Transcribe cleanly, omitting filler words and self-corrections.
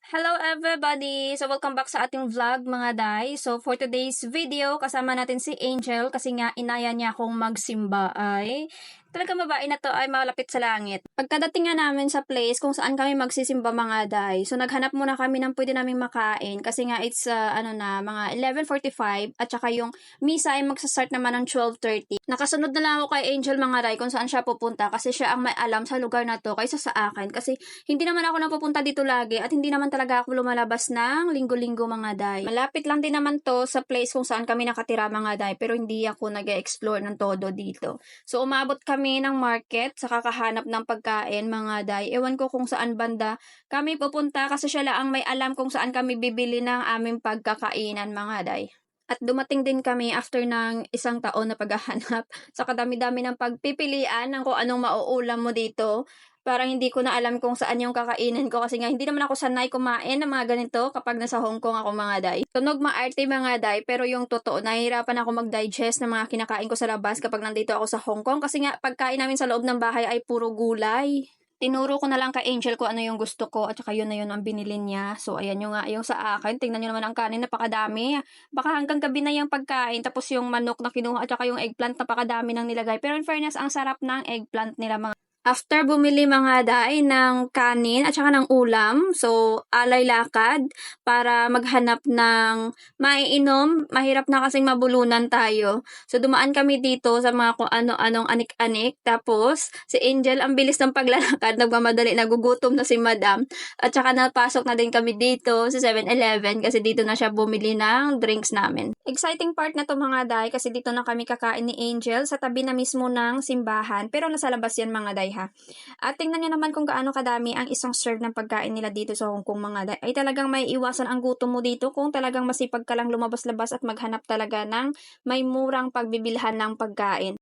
Hello everybody! So welcome back sa ating vlog mga day. So for today's video, kasama natin si Angel kasi nga inaya niya akong magsimba ay talagang babae na to ay malapit sa langit. Pagkadating nga namin sa place kung saan kami magsisimba mga day, so naghanap muna kami ng pwede naming makain kasi nga it's mga 11:45 at saka yung misa ay magsastart naman ng 12:30. Nakasunod na lang ako kay Angel mga day kung saan siya pupunta kasi siya ang may alam sa lugar na to kaysa sa akin kasi hindi naman ako napupunta dito lagi at hindi naman talaga ako lumalabas ng linggo-linggo mga day. Malapit lang din naman to sa place kung saan kami nakatira mga day pero hindi ako nag-explore ng todo dito. So umabot kami ng market sa kakahanap ng pagkain mga day. Ewan ko kung saan banda kami pupunta kasi siya lang ang may alam kung saan kami bibili ng aming pagkakainan mga day. At dumating din kami after ng isang taon na paghahanap sa kadami-dami ng pagpipilian ng kung anong mauulam mo dito. Parang hindi ko na alam kung saan yung kakainin ko kasi nga hindi naman ako sanay kumain ng mga ganito kapag nasa Hong Kong ako mga day. Tunog maarte mga day pero yung totoo nahihirapan ako mag-digest ng mga kinakain ko sa labas kapag nandito ako sa Hong Kong kasi nga pagkain namin sa loob ng bahay ay puro gulay. Tinuro ko na lang kay Angel kung ano yung gusto ko at saka yun na yun ang binili niya. So, ayan yung nga yung sa akin. Tingnan nyo naman ang kanin, napakadami. Baka hanggang gabi na yung pagkain. Tapos yung manok na kinuha at saka yung eggplant, napakadami nang nilagay. Pero in fairness, ang sarap ng eggplant nila mga. After bumili mga day ng kanin at saka ng ulam, so alay lakad para maghanap ng maiinom. Mahirap na kasing mabulunan tayo. So dumaan kami dito sa mga kung ano-anong anik-anik. Tapos si Angel ang bilis ng paglalakad, nagmamadali, nagugutom na si Madam. At saka napasok na din kami dito sa 7-Eleven kasi dito na siya bumili ng drinks namin. Exciting part na to mga day kasi dito na kami kakain ni Angel sa tabi na mismo ng simbahan. Pero nasa labas yan mga day ha. At tingnan nyo naman kung gaano kadami ang isang serve ng pagkain nila dito sa Hong Kong mga day. Ay talagang may iwasan ang gutom mo dito kung talagang masipag ka lang lumabas-labas at maghanap talaga ng may murang pagbibilhan ng pagkain.